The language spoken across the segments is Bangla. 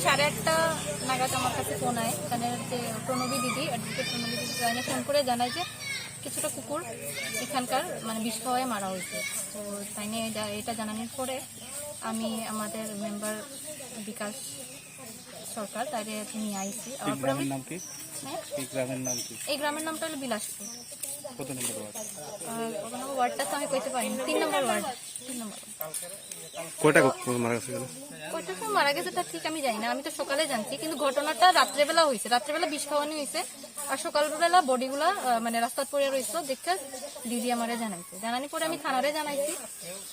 8:30 নাগাদ আমার কাছে ফোন আয়, এখানের যে প্রণবী দিদি, অ্যাডভোকেট প্রণবী দিদি লাইনে ফোন করে জানায় যে কিছুটা কুকুর এখানকার মানে বিষ খাওয়ায় মারা হয়েছে। তো তাই নিয়ে এটা জানানোর পরে আমি আমাদের মেম্বার বিকাশ সরকার তাদের নিয়ে আইছি। এই গ্রামের নামটা হলো বিলাসপুর। কত নম্বর ওয়ার্ড? কত নম্বর ওয়ার্ডটা তো আমি কইতে পারিনি, 3 নম্বর ওয়ার্ড। 3 নম্বর। কয়টা কুকুর মারা গেছে? কয়টা সময় মারা গেছে তা ঠিক আমি জানি না, আমি তো সকালে জানছি, কিন্তু ঘটনাটা রাত্রেবেলা হয়েছে, রাত্রেবেলা বিষ খাওয়ানো হয়েছে। আর সকালবেলা বডিগুলা মানে রাস্তায় পড়ে রয়েছে দেখে দিদি আমারে জানাইছে। জানানি পরে আমি থানারে জানাইছি,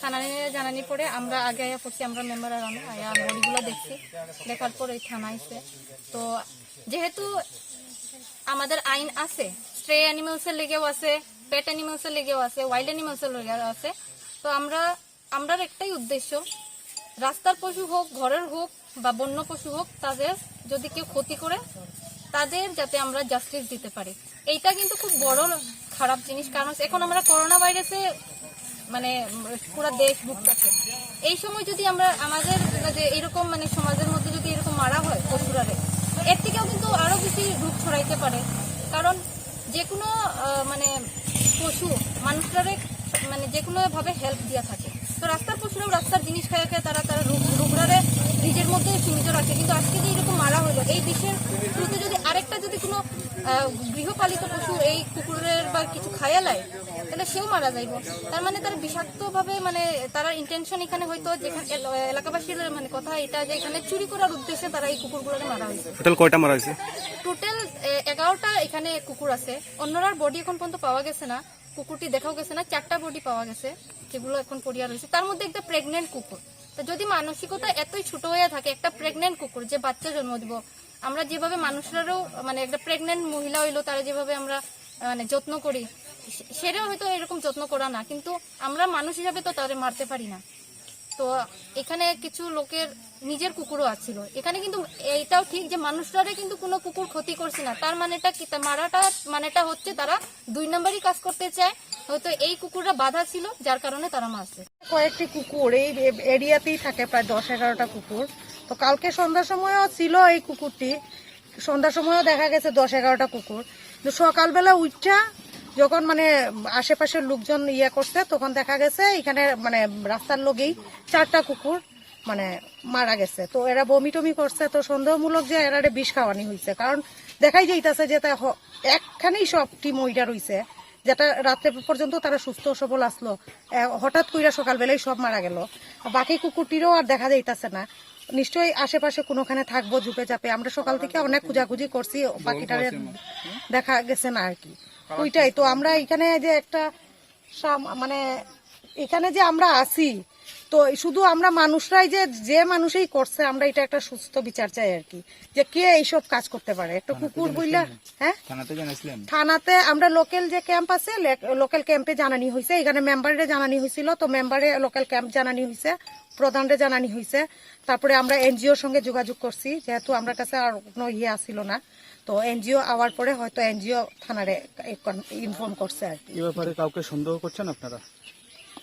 থানারে জানানি পরে আমরা আগে আয়া পড়ছি, আমরা মেম্বার আর আমি আয়া বডিগুলো দেখছি, দেখার পর এই থানাইছে। তো যেহেতু আমাদের আইন আছে, স্ট্রে অ্যানিমালসের লেগেও আছে, পেট অ্যানিমালসের লেগেও আছে, ওয়াইল্ড অ্যানিমালসের লেগেও আছে। তো আমরা একটাই উদ্দেশ্য, রাস্তার পশু হোক, ঘরের হোক বা বন্য পশু হোক, তাদের যদি কেউ ক্ষতি করে তাদের যাতে আমরা জাস্টিস দিতে পারি। এইটা কিন্তু খুব বড় খারাপ জিনিস, কারণ এখন আমরা করোনা ভাইরাসে মানে পুরো দেশ ভুগতেছে। এই সময় যদি আমরা আমাদের যে এরকম মানে সমাজের মধ্যে যদি এরকম মারা হয় পশুরারে, এর থেকেও কিন্তু আরো বেশি রূপ ছড়াইতে পারে। কারণ যে কোনো মানে পশু মানুষরারে মানে যে কোনো ভাবে হেল্প দিয়া থাকে। তো রাস্তার পশুরাও রাস্তার জিনিস খায় খায় তারা রোগরারে নিজের মধ্যে সীমিত রাখে। কিন্তু আজকে যে এরকম মারা হলো, এই বিষয়ের শুরুতে যদি আরেকটা যদি কোনো গৃহপালিত পশু এই কুকুরের বা কিছু খাইয়া লায়, তাহলে সেও মারা যাইব। তার মানে তার বিষাক্ত ভাবে মানে তারা ইন্টেনশন এখানে হয়তো যেখানে এলাকাবাসীর মানে কথা এটা যে এখানে চুরি করার উদ্দেশ্যে তারা এই কুকুরগুলোকে মারা হয়েছে। টোটাল কয়টা মারা হয়েছে? টোটাল 11টা এখানে কুকুর আছে। অন্যরার বডি এখন পর্যন্ত পাওয়া গেছে না, কুকুরটি দেখাও গেছে না। 4টা বডি পাওয়া গেছে যেগুলো এখন পড়িয়া রয়েছে। তার মধ্যে একটা প্রেগনেন্ট কুকুর। তো যদি মানসিকতা এতই ছোট হয়ে থাকে, একটা প্রেগনেন্ট কুকুর যে বাচ্চা জন্ম দিব, আমরা যেভাবে মানুষরাও মানে একটা প্রেগনেন্ট মহিলা হইলো তারা যেভাবে আমরা মানে যত্ন করি, সেটাও হয়তো এরকম যত্ন করা না, কিন্তু আমরা মানুষ হিসাবে তো তাদের মারতে পারি না। তো এখানে কিছু লোকের নিজের কুকুরও আছিল এখানে, কিন্তু এইটাও ঠিক যে মানুষরা কিন্তু কোনো কুকুর ক্ষতি করছে না। তার মানেটা কি, মারাটা মানেটা হচ্ছে তারা 2 নম্বরই কাজ করতে চায়। হয়তো এই কুকুররা বাধা ছিল যার কারণে তারা মারছে। কয়েকটি কুকুর এই এরিয়াতেই থাকে, প্রায় 10-11টা কুকুর। তো কালকে সন্ধ্যার সময়ও ছিল এই কুকুরটি, সন্ধ্যার সময়ও দেখা গেছে 10-11টা কুকুর। তো সকালবেলা উঠা যখন মানে আশেপাশের লোকজন ইয়ে করছে, তখন দেখা গেছে এখানে মানে রাস্তার লগেই 4টা কুকুর মানে মারা গেছে। তো এরা বমি টমি করছে, তো সন্দেহমূলক যে এরা বিষ খাওয়ানি হয়েছে। কারণ দেখাই যাইতেছে যে একখানেই সব টিম ওইটা রয়েছে, যেটা রাত্রে পর্যন্ত তারা সুস্থ সবল আসলো, হঠাৎ কইরা সকালবেলায় সব মারা গেল। বাকি কুকুরটিরও আর দেখা যাইতেছে না। নিশ্চয়ই আশেপাশে কোনোখানে থাকবো ঝুপে চাপে। আমরা সকাল থেকে অনেক খুঁজাখুঁজি করছি, বাকিটারে দেখা গেছে না আর কি। ওইটাই তো আমরা এখানে যে একটা মানে এখানে যে আমরা আছি, তো শুধু আমরা মানুষরাই যে মানুষই করছে, আমরা এটা একটা সুস্থ বিচার চাই আর কি, যে কে এইসব কাজ করতে পারে। একটা কুকুর বইলা হ্যাঁ থানাতে আমরা লোকাল যে ক্যাম্প আছে, লোকাল ক্যাম্পে জানানি হয়েছে। এখানে মেম্বারে জানানি হয়েছিল, তো মেম্বারে লোকাল ক্যাম্প জানানি হয়েছে, প্রধানরে জানানি হয়েছে। তারপরে আমরা এনজিওর সঙ্গে যোগাযোগ করছি, যেহেতু আমরা কাছে আর কোনো ইয়ে আসছিল না। তো এনজিও আওয়ার পরে হয়তো এনজিও থানারে ইনফর্ম করছে আর কি। এই ব্যাপারে কাউকে সন্দেহ করছেন আপনারা?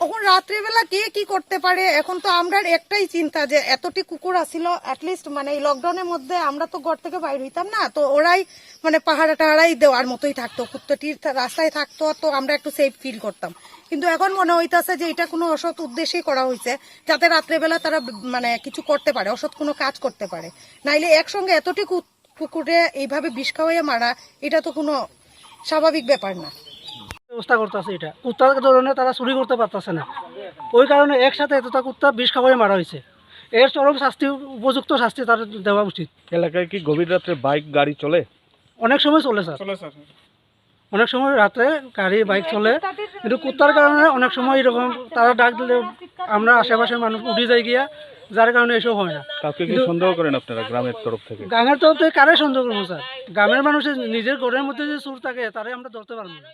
এখন রাত্রিবেলা কে কি করতে পারে, এখন তো আমরা একটাই চিন্তা যে এতটি কুকুর আসিল, অ্যাটলিস্ট মানে এই লকডাউনের মধ্যে আমরা তো ঘর থেকে বাইরে হইতাম না, তো ওরাই মানে পাহাড়া টাহাড়াই দেওয়ার মতোই থাকতো, কুত্তটির রাস্তায় থাকতো, তো আমরা একটু সেফ ফিল করতাম। কিন্তু এখন মনে হইতাছে যে এটা কোনো অসৎ উদ্দেশ্যেই করা হয়েছে, যাতে রাত্রেবেলা তারা মানে কিছু করতে পারে, অসৎ কোনো কাজ করতে পারে। নাইলে একসঙ্গে এতটি কুকুরে এইভাবে বিষ খাওয়াইয়া মারা, এটা তো কোনো স্বাভাবিক ব্যাপার না। ব্যবস্থা করতেছে, এটা কুত্তার ধরনের তারা চুরি করতে পারতেছে না, ওই কারণে একসাথে এতটা কুত্তা বিষ খাওয়াই মারা হয়েছে। এর চরম শাস্তি, উপযুক্ত শাস্তি তার দেওয়া উচিত। এলাকায় কি গভীর রাত্রে বাইক গাড়ি চলে? অনেক সময় চলে স্যার, অনেক সময় রাতে গাড়ি বাইক চলে, কিন্তু কুত্তার কারণে অনেক সময় এরকম তারা ডাক দিলে আমরা আশেপাশের মানুষ উঠে যাই গিয়া, যার কারণে এসব হয় না। কাউকে কি সন্দেহ করেন আপনারা গ্রামের তরফ থেকে? গ্রামের তরফ থেকে কারে সন্দেহ করবো স্যার? গ্রামের মানুষের নিজের ঘরের মধ্যে যে চোর থাকে তারাই আমরা ধরতে পারবো না।